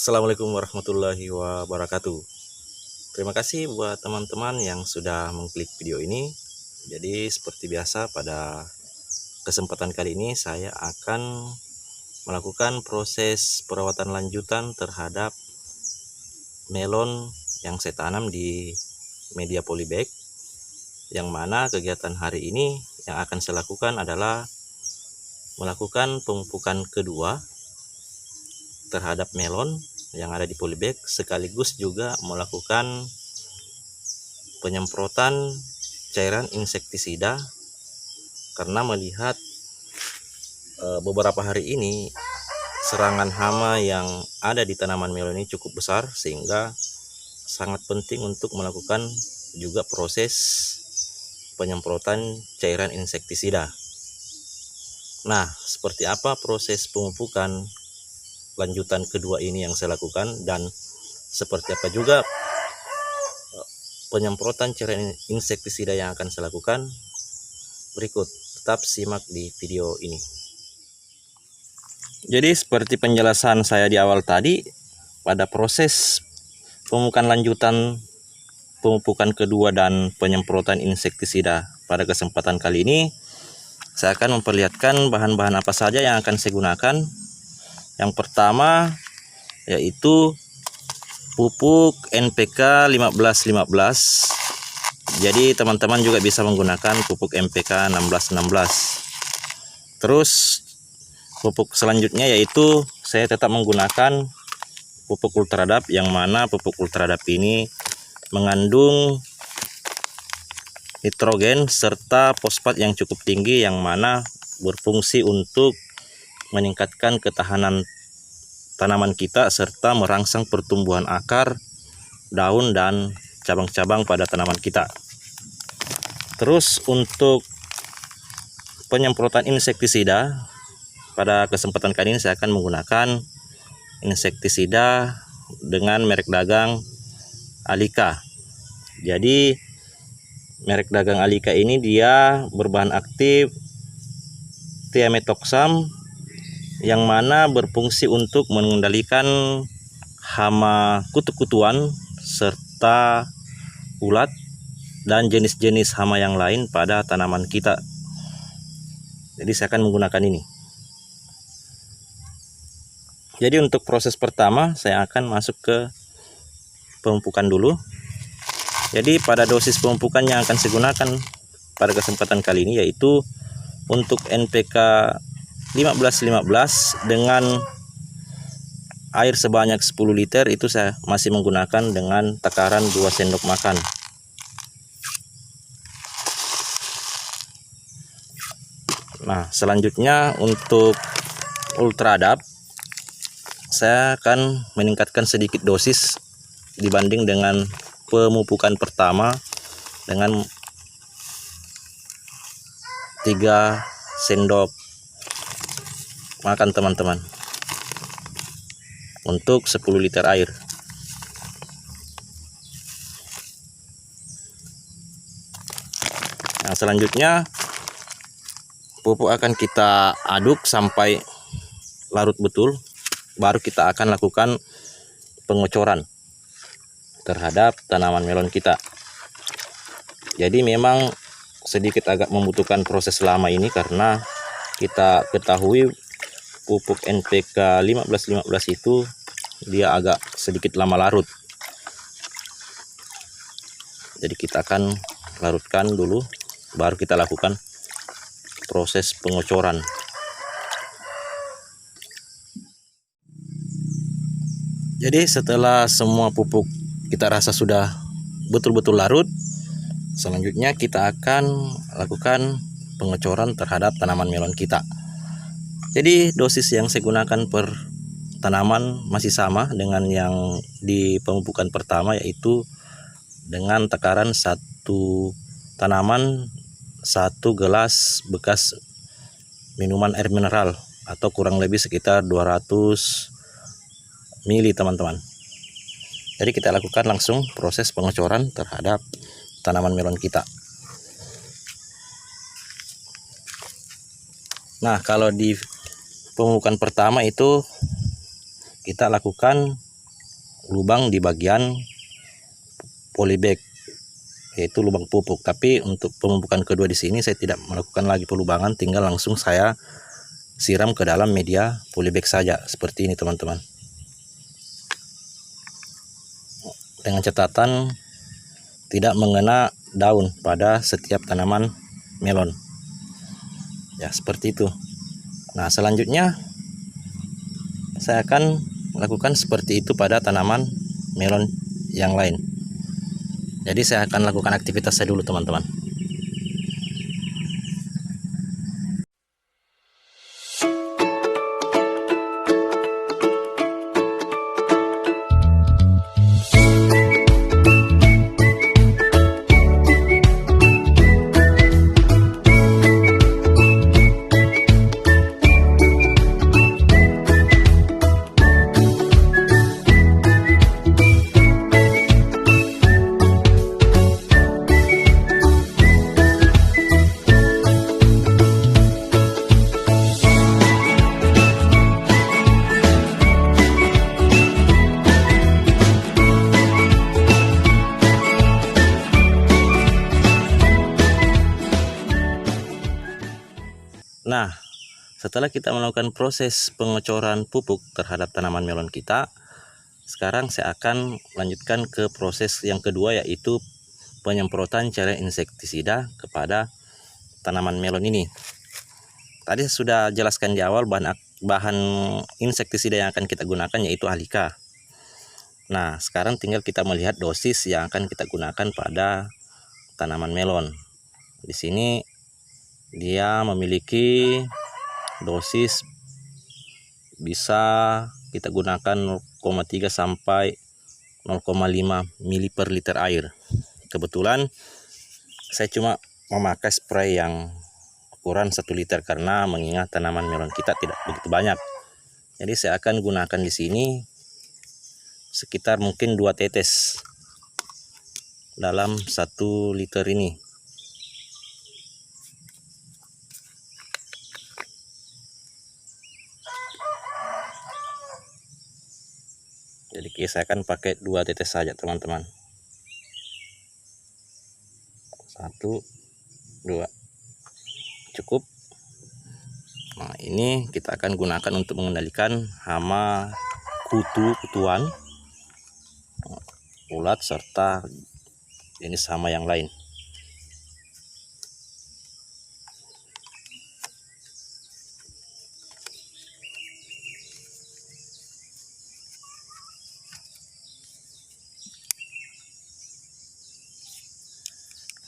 Assalamualaikum warahmatullahi wabarakatuh. Terima kasih buat teman-teman yang sudah mengklik video ini. Jadi seperti biasa pada kesempatan kali ini saya akan melakukan proses perawatan lanjutan terhadap melon yang saya tanam di media polybag, yang mana kegiatan hari ini yang akan saya lakukan adalah melakukan pemupukan kedua terhadap melon yang ada di polybag, sekaligus juga melakukan penyemprotan cairan insektisida karena melihat beberapa hari ini serangan hama yang ada di tanaman melon ini cukup besar, sehingga sangat penting untuk melakukan juga proses penyemprotan cairan insektisida. Nah, seperti apa proses pemupukan lanjutan kedua ini yang saya lakukan, dan seperti apa juga penyemprotan cairan insektisida yang akan saya lakukan berikut. Tetap simak di video ini. Jadi seperti penjelasan saya di awal tadi, pada proses pemupukan lanjutan pemupukan kedua dan penyemprotan insektisida pada kesempatan kali ini, saya akan memperlihatkan bahan-bahan apa saja yang akan saya gunakan. Yang pertama yaitu pupuk NPK 15-15. Jadi teman-teman juga bisa menggunakan pupuk NPK 16-16. Terus pupuk selanjutnya yaitu saya tetap menggunakan pupuk Ultradap, yang mana pupuk Ultradap ini mengandung nitrogen serta fosfat yang cukup tinggi, yang mana berfungsi untuk meningkatkan ketahanan tanaman kita serta merangsang pertumbuhan akar, daun, dan cabang-cabang pada tanaman kita. Terus untuk penyemprotan insektisida pada kesempatan kali ini saya akan menggunakan insektisida dengan merek dagang Alika. Jadi merek dagang Alika ini dia berbahan aktif thiamethoxam, yang mana berfungsi untuk mengendalikan hama kutu-kutuan serta ulat dan jenis-jenis hama yang lain pada tanaman kita. Jadi saya akan menggunakan ini. Jadi untuk proses pertama saya akan masuk ke pemupukan dulu. Jadi pada dosis pemupukan yang akan saya gunakan pada kesempatan kali ini yaitu untuk NPK 15-15 dengan air sebanyak 10 liter, itu saya masih menggunakan dengan takaran 2 sendok makan. Nah, selanjutnya untuk Ultradap saya akan meningkatkan sedikit dosis dibanding dengan pemupukan pertama dengan 3 sendok makan teman-teman untuk 10 liter air. Nah, selanjutnya pupuk akan kita aduk sampai larut betul, baru kita akan lakukan pengocoran terhadap tanaman melon kita. Jadi memang sedikit agak membutuhkan proses lama ini karena kita ketahui pupuk NPK 15-15 itu dia agak sedikit lama larut. Jadi kita akan larutkan dulu baru kita lakukan proses pengocoran. Jadi setelah semua pupuk kita rasa sudah betul-betul larut, Selanjutnya kita akan lakukan pengecoran terhadap tanaman melon kita. Jadi dosis yang saya gunakan per tanaman masih sama dengan yang di pemupukan pertama, yaitu dengan takaran satu tanaman 1 gelas bekas minuman air mineral atau kurang lebih sekitar 200 ml teman-teman. Jadi kita lakukan langsung proses pengecoran terhadap tanaman melon kita. Nah, kalau di pemupukan pertama itu kita lakukan lubang di bagian polybag, yaitu lubang pupuk. Tapi untuk pemupukan kedua di sini saya tidak melakukan lagi pelubangan, tinggal langsung saya siram ke dalam media polybag saja seperti ini teman-teman. Dengan catatan tidak mengena daun pada setiap tanaman melon. Ya, seperti itu. Nah, selanjutnya saya akan melakukan seperti itu pada tanaman melon yang lain. Jadi saya akan lakukan aktivitas saya dulu teman-teman. Nah, setelah kita melakukan proses pengecoran pupuk terhadap tanaman melon kita, sekarang saya akan lanjutkan ke proses yang kedua, yaitu penyemprotan cairan insektisida kepada tanaman melon ini. Tadi sudah jelaskan di awal bahan insektisida yang akan kita gunakan yaitu Alika. Nah, sekarang tinggal kita melihat dosis yang akan kita gunakan pada tanaman melon. Di sini dia memiliki dosis bisa kita gunakan 0,3 sampai 0,5 ml per liter air. Kebetulan saya cuma memakai spray yang ukuran 1 liter karena mengingat tanaman melon kita tidak begitu banyak. Jadi saya akan gunakan di sini sekitar mungkin 2 tetes dalam 1 liter ini. Jadi saya akan pakai 2 tetes saja teman-teman. 1, 2, cukup. Nah, ini kita akan gunakan untuk mengendalikan hama kutu-kutuan, ulat serta jenis hama yang lain.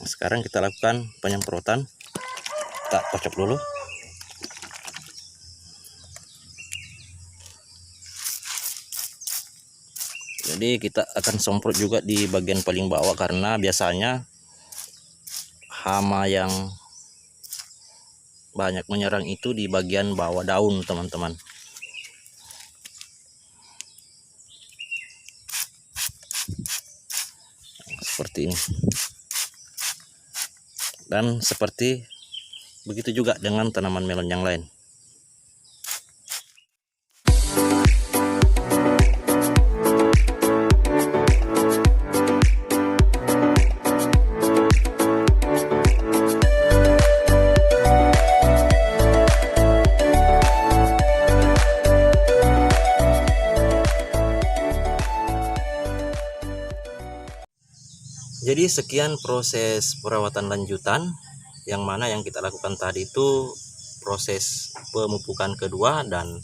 Sekarang kita lakukan penyemprotan. Kita kocok dulu. Jadi kita akan semprot juga di bagian paling bawah karena biasanya hama yang banyak menyerang itu di bagian bawah daun teman-teman. Seperti ini. Dan seperti begitu juga dengan tanaman melon yang lain. Jadi sekian proses perawatan lanjutan, yang mana yang kita lakukan tadi itu proses pemupukan kedua dan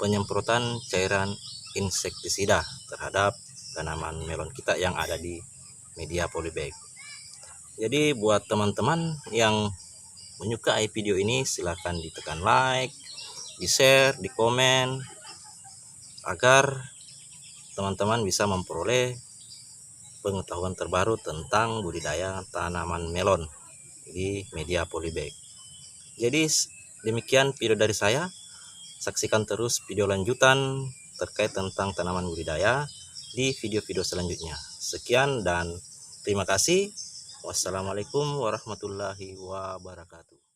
penyemprotan cairan insektisida terhadap tanaman melon kita yang ada di media polybag. Jadi buat teman-teman yang menyukai video ini, silahkan ditekan like, di share, di komen, agar teman-teman bisa memperoleh pengetahuan terbaru tentang budidaya tanaman melon di media polybag. Jadi demikian video dari saya. Saksikan terus video lanjutan terkait tentang tanaman budidaya di video-video selanjutnya. Sekian dan terima kasih. Wassalamualaikum warahmatullahi wabarakatuh.